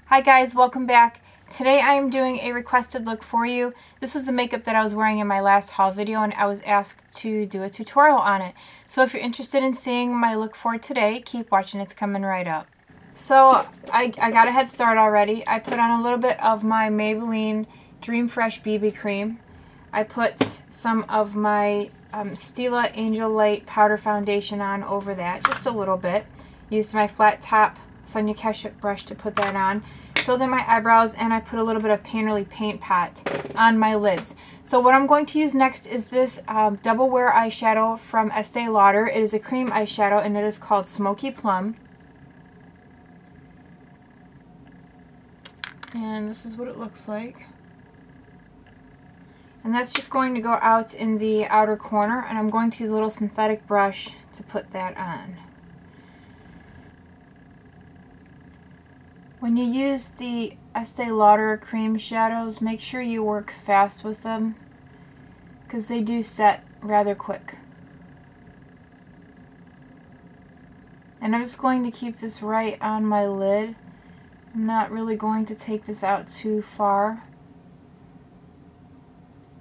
Hi guys, welcome back. Today I am doing a requested look for you. This was the makeup that I was wearing in my last haul video and I was asked to do a tutorial on it. So if you're interested in seeing my look for today, keep watching, it's coming right up. So I got a head start already. I put on a little bit of my Maybelline Dream Fresh BB cream. I put some of my Stila Angel Light powder foundation on over that, just a little bit. Used my flat top Sonia Kashuk brush to put that on. Filled in my eyebrows, and I put a little bit of Painterly Paint Pot on my lids. So what I'm going to use next is this double wear eyeshadow from Estee Lauder. It is a cream eyeshadow and it is called Smoky Plum. And this is what it looks like. And that's just going to go out in the outer corner, and I'm going to use a little synthetic brush to put that on. When you use the Estee Lauder cream shadows, make sure you work fast with them because they do set rather quick. And I'm just going to keep this right on my lid. I'm not really going to take this out too far.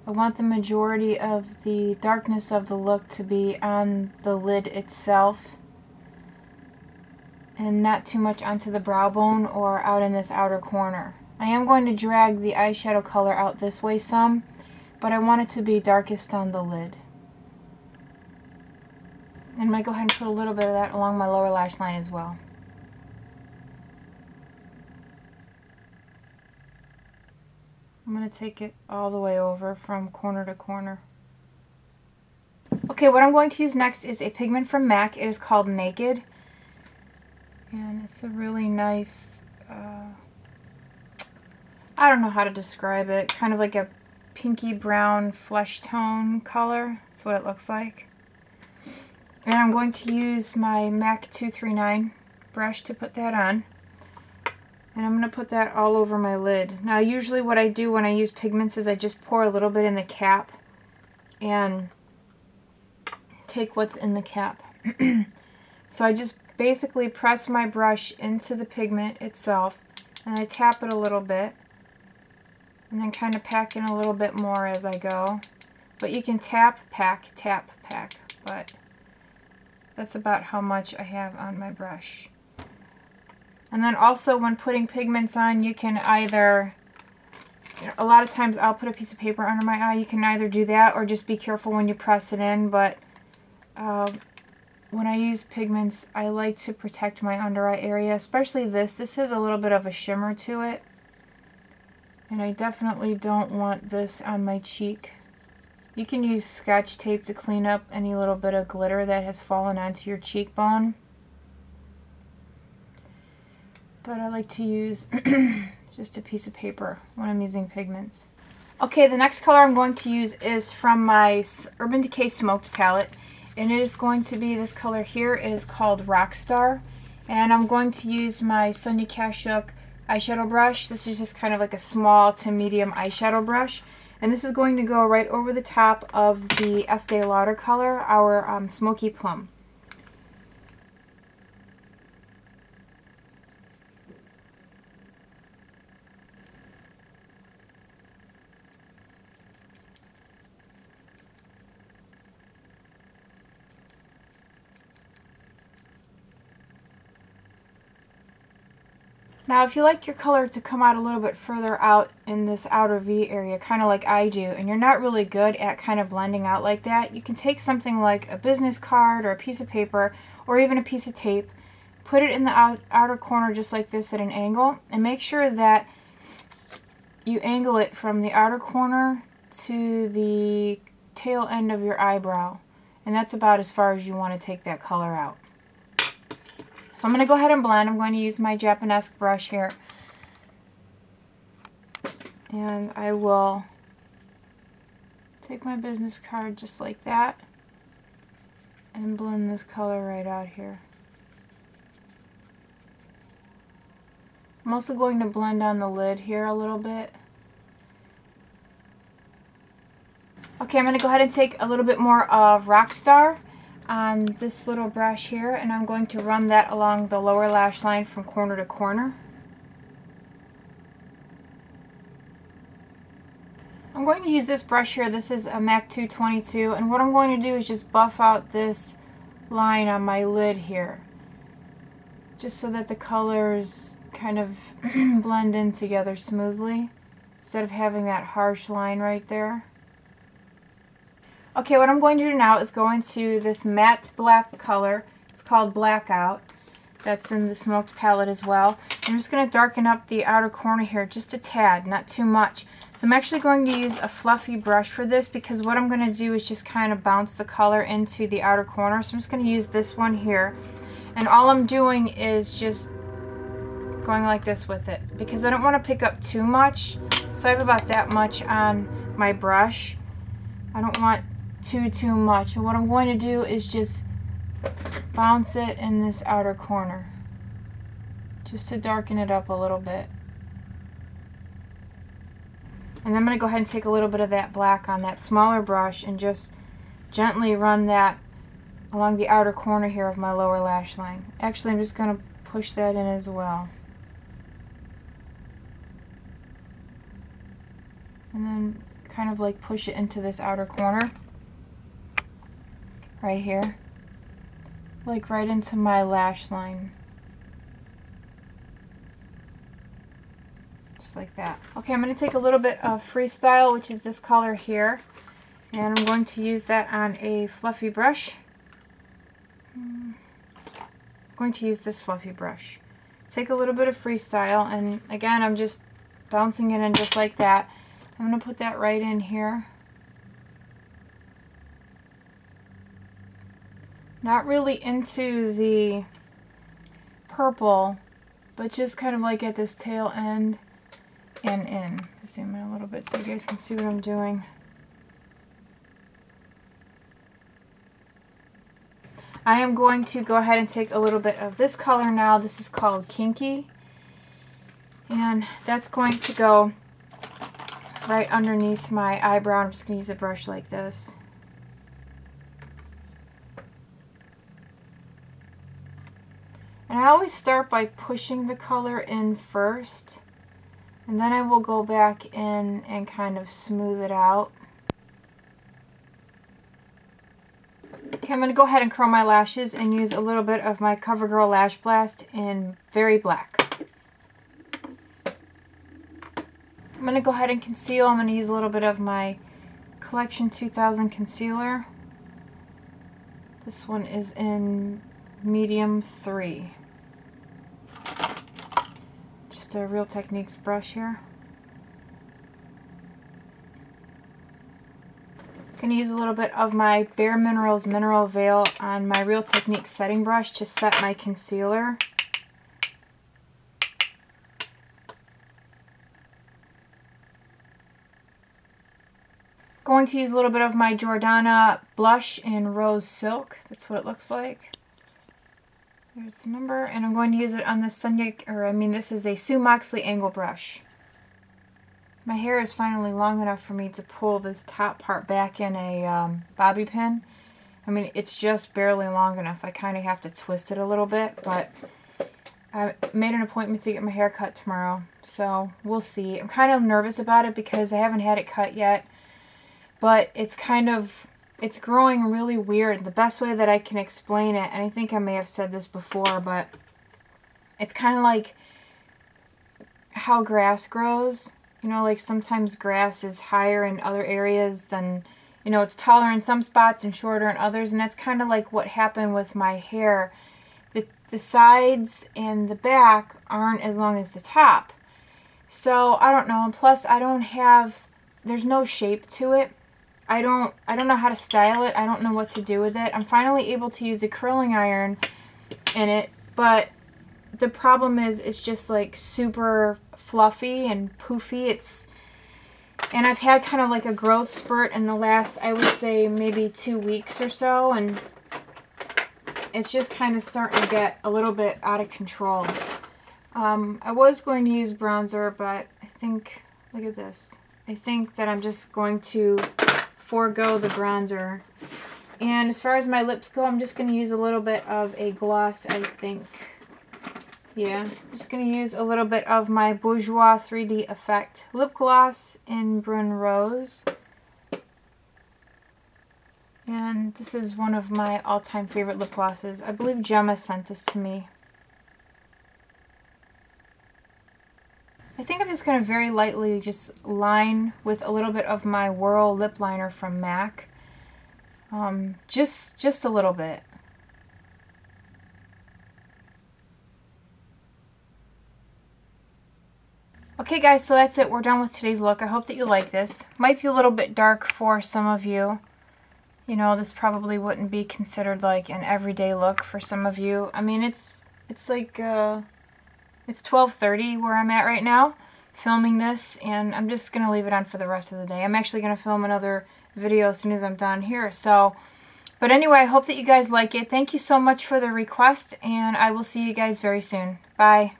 I want the majority of the darkness of the look to be on the lid itself, and not too much onto the brow bone or out in this outer corner. I am going to drag the eyeshadow color out this way some, but I want it to be darkest on the lid. And I might go ahead and put a little bit of that along my lower lash line as well. I'm going to take it all the way over from corner to corner. Okay, what I'm going to use next is a pigment from MAC. It is called Naked. And it's a really nice, I don't know how to describe it, kind of like a pinky brown flesh tone color. That's what it looks like. And I'm going to use my MAC 239 brush to put that on. And I'm going to put that all over my lid. Now usually what I do when I use pigments is I just pour a little bit in the cap and take what's in the cap. So I just basically press my brush into the pigment itself and I tap it a little bit and then kind of pack in a little bit more as I go. But you can tap, pack, but that's about how much I have on my brush. And then also when putting pigments on, you can either, a lot of times I'll put a piece of paper under my eye. You can either do that or just be careful when you press it in, but when I use pigments, I like to protect my under eye area, especially this. This has a little bit of a shimmer to it, and I definitely don't want this on my cheek. You can use Scotch tape to clean up any little bit of glitter that has fallen onto your cheekbone. But I like to use just a piece of paper when I'm using pigments. Okay, the next color I'm going to use is from my Urban Decay Smoked palette. And it is going to be this color here. It is called Rockstar. And I'm going to use my Sonia Kashuk eyeshadow brush. This is just kind of like a small to medium eyeshadow brush. And this is going to go right over the top of the Estee Lauder color, our Smoky Plum. Now if you like your color to come out a little bit further out in this outer V area, kind of like I do, and you're not really good at kind of blending out like that, you can take something like a business card or a piece of paper or even a piece of tape, put it in the outer corner just like this at an angle, and make sure that you angle it from the outer corner to the tail end of your eyebrow. And that's about as far as you want to take that color out. So I'm going to go ahead and blend. I'm going to use my Japanese brush here. And I will take my business card just like that and blend this color right out here. I'm also going to blend on the lid here a little bit. Okay, I'm going to go ahead and take a little bit more of Rockstar on this little brush here, and I'm going to run that along the lower lash line from corner to corner. going to use this brush here. This is a MAC 222, and what I'm going to do is just buff out this line on my lid here, just so that the colors kind of blend in together smoothly instead of having that harsh line right there. Okay, what I'm going to do now is go into this matte black color. It's called Blackout. That's in the smoked palette as well. I'm just going to darken up the outer corner here just a tad, not too much. So I'm actually going to use a fluffy brush for this, because what I'm going to do is just kind of bounce the color into the outer corner. So I'm just going to use this one here. And all I'm doing is just going like this with it, because I don't want to pick up too much. So I have about that much on my brush. I don't want too much. And what I'm going to do is just bounce it in this outer corner, just to darken it up a little bit. And then I'm going to go ahead and take a little bit of that black on that smaller brush and just gently run that along the outer corner here of my lower lash line. Actually, I'm just going to push that in as well. And then kind of like push it into this outer corner right here, like right into my lash line. Just like that. Okay, I'm going to take a little bit of Freestyle, which is this color here, and I'm going to use that on a fluffy brush. I'm going to use this fluffy brush. Take a little bit of Freestyle, and again, I'm just bouncing it in just like that. I'm going to put that right in here. Not really into the purple, but just kind of like at this tail end and in. Zoom in a little bit so you guys can see what I'm doing. I am going to go ahead and take a little bit of this color now. This is called Kinky. And that's going to go right underneath my eyebrow. I'm just going to use a brush like this. And I always start by pushing the color in first, and then I will go back in and kind of smooth it out. Okay, I'm going to go ahead and curl my lashes and use a little bit of my CoverGirl Lash Blast in Very Black. I'm going to go ahead and conceal. I'm going to use a little bit of my Collection 2000 concealer. This one is in medium 3. Just a Real Techniques brush here. I'm going to use a little bit of my Bare Minerals Mineral Veil on my Real Techniques setting brush to set my concealer. Going to use a little bit of my Jordana blush in Rose Silk. That's what it looks like. There's the number, and I'm going to use it on the this is a Sue Moxley angle brush. My hair is finally long enough for me to pull this top part back in a bobby pin. I mean, it's just barely long enough. I kind of have to twist it a little bit, but I made an appointment to get my hair cut tomorrow, so we'll see. I'm kind of nervous about it because I haven't had it cut yet, but it's growing really weird. The best way that I can explain it, and I think I may have said this before, but it's kind of like how grass grows. You know, like sometimes grass is higher in other areas than, you know, it's taller in some spots and shorter in others, and that's kind of like what happened with my hair. The sides and the back aren't as long as the top. So, I don't know, and plus there's no shape to it. I don't know how to style it. I don't know what to do with it. I'm finally able to use a curling iron in it, but the problem is it's just like super fluffy and poofy. And I've had kind of like a growth spurt in the last, I would say, maybe 2 weeks or so, and it's just kind of starting to get a little bit out of control. I was going to use bronzer, but I think, look at this. I think that I'm just going to forego the bronzer. And as far as my lips go, I'm just going to use a little bit of a gloss, I think. Yeah, I'm just going to use a little bit of my Bourjois 3D Effect lip gloss in Brun Rose. And this is one of my all-time favorite lip glosses. I believe Gemma sent this to me. I think I'm just going to very lightly just line with a little bit of my Whirl lip liner from MAC. Just a little bit. Okay guys, so that's it. We're done with today's look. I hope that you like this. Might be a little bit dark for some of you. You know, this probably wouldn't be considered like an everyday look for some of you. I mean, it's like, it's 12:30 where I'm at right now, filming this, and I'm just going to leave it on for the rest of the day. I'm actually going to film another video as soon as I'm done here. So, but anyway, I hope that you guys like it. Thank you so much for the request, and I will see you guys very soon. Bye.